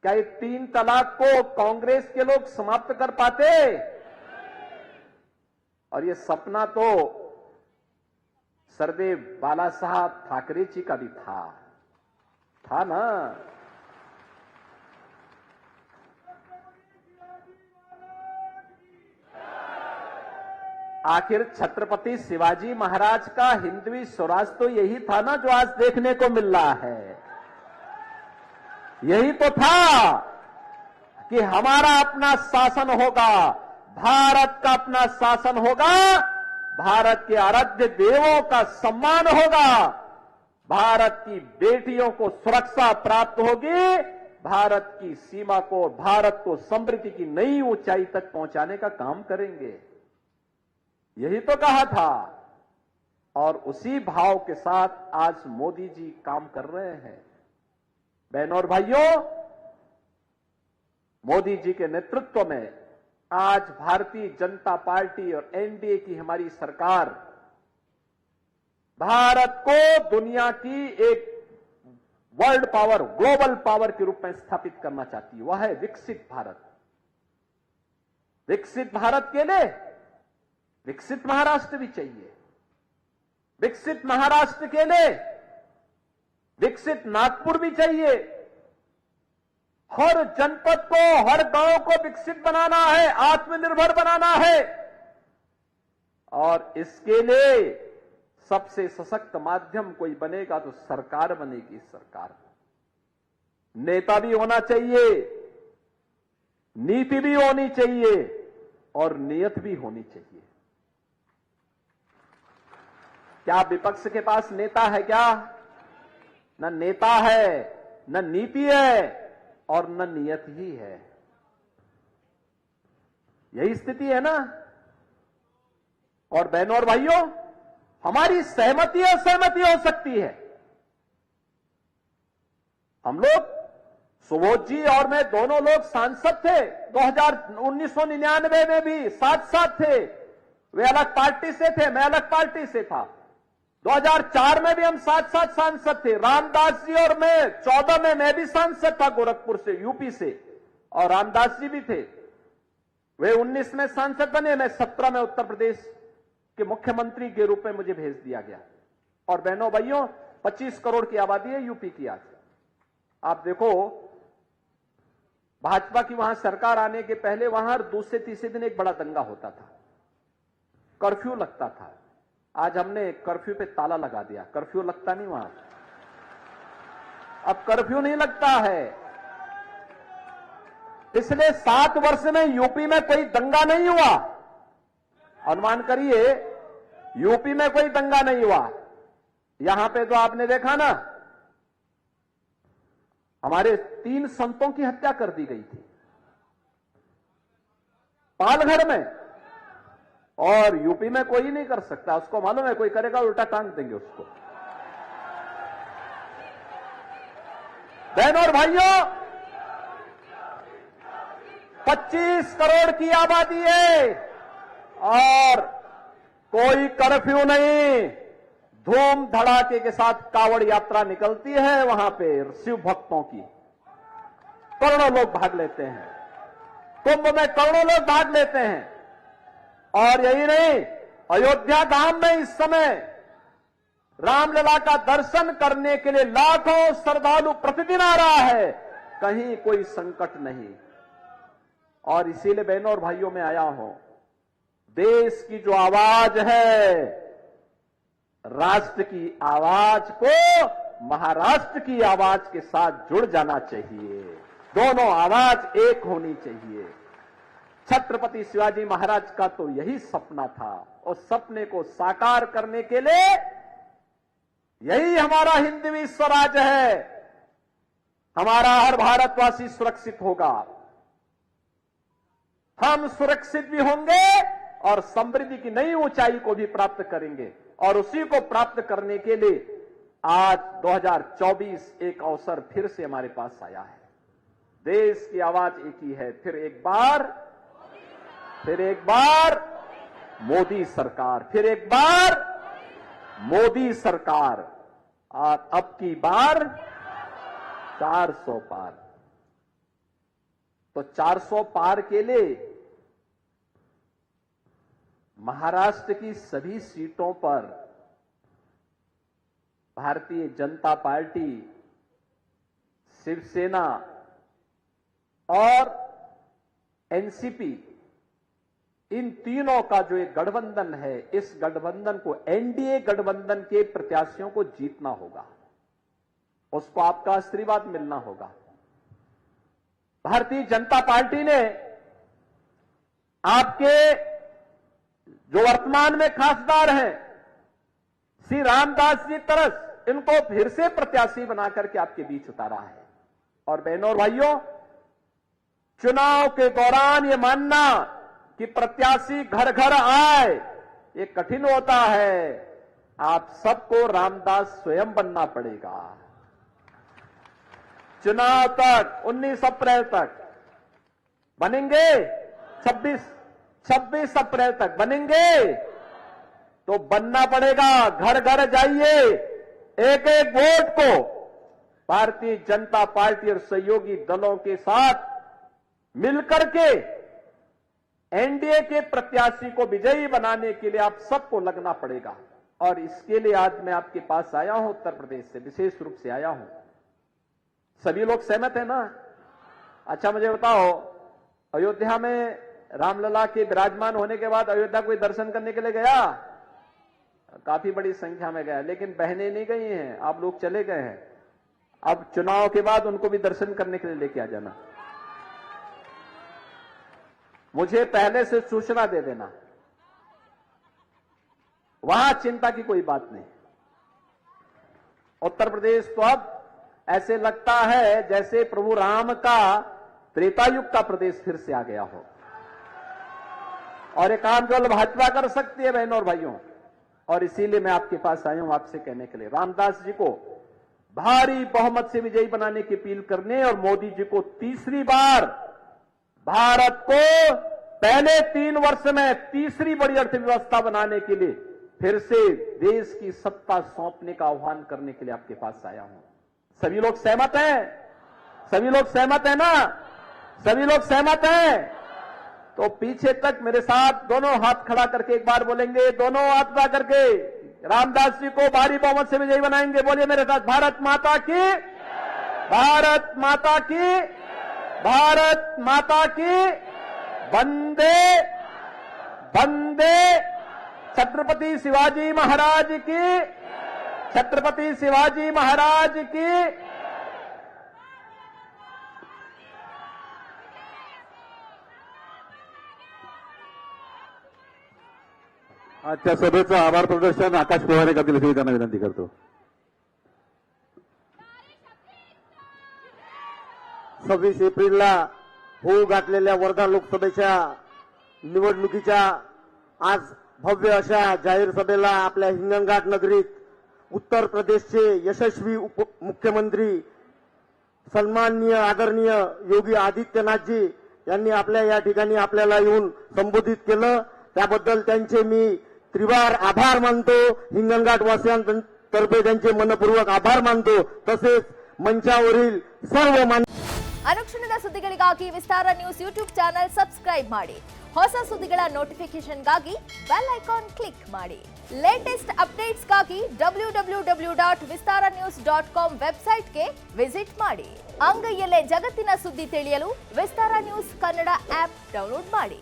क्या ये 3 तलाक को कांग्रेस के लोग समाप्त कर पाते? और ये सपना तो सरदेव बाला साहब ठाकरे जी का भी था ना। आखिर छत्रपति शिवाजी महाराज का हिंदवी स्वराज तो यही था ना जो आज देखने को मिल रहा है। यही तो था कि हमारा अपना शासन होगा, भारत का अपना शासन होगा, भारत के आराध्य देवों का सम्मान होगा, भारत की बेटियों को सुरक्षा प्राप्त होगी, भारत की सीमा को, भारत को समृद्धि की नई ऊंचाई तक पहुंचाने का काम करेंगे। यही तो कहा था और उसी भाव के साथ आज मोदी जी काम कर रहे हैं। बहनों और भाइयों, मोदी जी के नेतृत्व में आज भारतीय जनता पार्टी और एनडीए की हमारी सरकार भारत को दुनिया की एक वर्ल्ड पावर, ग्लोबल पावर के रूप में स्थापित करना चाहती है। वह है विकसित भारत। विकसित भारत के लिए विकसित महाराष्ट्र भी चाहिए। विकसित महाराष्ट्र के लिए विकसित नागपुर भी चाहिए। हर जनपद को, हर गांव को विकसित बनाना है, आत्मनिर्भर बनाना है। और इसके लिए सबसे सशक्त माध्यम कोई बनेगा तो सरकार बनेगी। सरकार नेता भी होना चाहिए, नीति भी होनी चाहिए और नियत भी होनी चाहिए। क्या विपक्ष के पास नेता है? क्या न नेता है, न नीति है और न नियत ही है। यही स्थिति है ना। और बहनों और भाइयों, हमारी सहमति असहमति हो सकती है। हम लोग, सुबोध जी और मैं दोनों लोग सांसद थे 1999 में भी साथ साथ थे। वे अलग पार्टी से थे, मैं अलग पार्टी से था। 2004 में भी हम साथ साथ सांसद थे। रामदास जी और मैं 14 में मैं भी सांसद था गोरखपुर से, यूपी से, और रामदास जी भी थे। वे 19 में सांसद बने, मैं 17 में उत्तर प्रदेश के मुख्यमंत्री के रूप में मुझे भेज दिया गया। और बहनों भाइयों, 25 करोड़ की आबादी है यूपी की आज। आप देखो, भाजपा की वहां सरकार आने के पहले वहां दूसरे तीसरे दिन एक बड़ा दंगा होता था, कर्फ्यू लगता था। आज हमने कर्फ्यू पे ताला लगा दिया, कर्फ्यू लगता नहीं वहां। अब कर्फ्यू नहीं लगता है। पिछले 7 वर्ष में यूपी में कोई दंगा नहीं हुआ। अनुमान करिए, यूपी में कोई दंगा नहीं हुआ। यहां पे तो आपने देखा ना, हमारे 3 संतों की हत्या कर दी गई थी पालघर में। और यूपी में कोई नहीं कर सकता, उसको मालूम है, कोई करेगा उल्टा टांग देंगे उसको। बहनों और भाइयों, 25 करोड़ की आबादी है और कोई कर्फ्यू नहीं। धूम धड़ाके के साथ कावड़ यात्रा निकलती है वहां पे शिव भक्तों की। करोड़ों लोग भाग लेते हैं, कुंभ में करोड़ों लोग भाग लेते हैं। और यही नहीं, अयोध्या धाम में इस समय रामलला का दर्शन करने के लिए लाखों श्रद्धालु प्रतिदिन आ रहा है। कहीं कोई संकट नहीं। और इसीलिए बहनों और भाइयों में आया हूं, देश की जो आवाज है, राष्ट्र की आवाज को महाराष्ट्र की आवाज के साथ जुड़ जाना चाहिए। दोनों आवाज एक होनी चाहिए। छत्रपति शिवाजी महाराज का तो यही सपना था। उस सपने को साकार करने के लिए यही हमारा हिंदवी स्वराज है। हमारा हर भारतवासी सुरक्षित होगा, हम सुरक्षित भी होंगे और समृद्धि की नई ऊंचाई को भी प्राप्त करेंगे। और उसी को प्राप्त करने के लिए आज 2024 एक अवसर फिर से हमारे पास आया है। देश की आवाज एक ही है। फिर एक बार मोदी सरकार, फिर एक बार मोदी सरकार, और अब की बार 400 पार। तो 400 पार के लिए महाराष्ट्र की सभी सीटों पर भारतीय जनता पार्टी, शिवसेना और एनसीपी, इन तीनों का जो एक गठबंधन है, इस गठबंधन को, एनडीए गठबंधन के प्रत्याशियों को जीतना होगा। उसको आपका आशीर्वाद मिलना होगा। भारतीय जनता पार्टी ने आपके जो वर्तमान में खासदार हैं श्री रामदास जी तरस, इनको फिर से प्रत्याशी बनाकर के आपके बीच उतारा है। और बहनों और भाइयों, चुनाव के दौरान यह मानना कि प्रत्याशी घर घर आए, ये कठिन होता है। आप सबको रामदास स्वयं बनना पड़ेगा। चुनाव तक 19 अप्रैल तक बनेंगे, 26 अप्रैल तक बनेंगे, तो बनना पड़ेगा। घर घर जाइए, एक एक वोट को भारतीय जनता पार्टी और सहयोगी दलों के साथ मिलकर के एनडीए के प्रत्याशी को विजयी बनाने के लिए आप सबको लगना पड़ेगा। और इसके लिए आज मैं आपके पास आया हूं, उत्तर प्रदेश से विशेष रूप से आया हूं। सभी लोग सहमत है ना? अच्छा, मुझे बताओ, अयोध्या में रामलला के विराजमान होने के बाद अयोध्या कोई दर्शन करने के लिए गया? काफी बड़ी संख्या में गया, लेकिन बहनें नहीं गई हैं, आप लोग चले गए हैं। अब चुनाव के बाद उनको भी दर्शन करने के लिए लेके आ जाना। मुझे पहले से सूचना दे देना, वहां चिंता की कोई बात नहीं। उत्तर प्रदेश तो अब ऐसे लगता है जैसे प्रभु राम का त्रेता युग का प्रदेश फिर से आ गया हो। और ये काम केवल भाजपा कर सकती है बहनों और भाइयों। और इसीलिए मैं आपके पास आया हूं आपसे कहने के लिए, रामदास जी को भारी बहुमत से विजयी बनाने की अपील करने और मोदी जी को तीसरी बार भारत को पहले 3 वर्ष में तीसरी बड़ी अर्थव्यवस्था बनाने के लिए फिर से देश की सत्ता सौंपने का आह्वान करने के लिए आपके पास आया हूं। सभी लोग सहमत हैं? सभी लोग सहमत हैं ना? सभी लोग सहमत हैं? तो पीछे तक मेरे साथ दोनों हाथ खड़ा करके एक बार बोलेंगे, दोनों हाथ खड़ा करके रामदास जी को भारी बहुमत से विजयी बनाएंगे। बोलिए मेरे साथ, भारत माता की, भारत माता की, भारत माता की, वंदे वंदे, छत्रपति शिवाजी महाराज की, छत्रपति शिवाजी महाराज की। आजच्या सभेचं आभार प्रदर्शन आकाश पवार करतील अशी त्यांना विनंती करतो। 26 एप्रिलला होऊ घातलेल्या वर्धा लोकसभेच्या निवडणुकीच्या आज भव्य अशा जाहीर सभेला आपल्या हिंगणघाट नगरीत उत्तर प्रदेशचे यशस्वी मुख्यमंत्री सन्माननीय आदरणीय योगी आदित्यनाथजी यांनी आपल्या या ठिकाणी आपल्याला येऊन संबोधित केलं। त्याबद्दल त्यांचे मी त्रिवार आभार मानतो। हिंगणघाट वासियांतर्फे त्यांचे मनपूर्वक आभार मानतो। तसेच मंचावरील सर्व ಅನುಕ್ಷಣದ ಸುದ್ದಿಗಳಿಗಾಗಿ ವಿಸ್ತಾರ ನ್ಯೂಸ್ ಯೂಟ್ಯೂಬ್ ಚಾನೆಲ್ ಸಬ್ಸ್ಕ್ರೈಬ್ ಮಾಡಿ. ಹೊಸ ಸುದ್ದಿಗಳ ನೋಟಿಫಿಕೇಶನ್ಗಾಗಿ ಬೆಲ್ ಐಕಾನ್ ಕ್ಲಿಕ್ ಮಾಡಿ. ಲೇಟೆಸ್ಟ್ ಅಪ್ಡೇಟ್ಸ್ಗಾಗಿ www.vistaranews.com ವೆಬ್ಸೈಟ್ಗೆ ವಿಸಿಟ್ ಮಾಡಿ. ಅಂಗೈಯಲ್ಲೇ ಜಗತ್ತಿನ ಸುದ್ದಿ ತಿಳಿಯಲು ವಿಸ್ತಾರ ನ್ಯೂಸ್ ಕನ್ನಡ ಆಪ್ ಡೌನ್ಲೋಡ್ ಮಾಡಿ.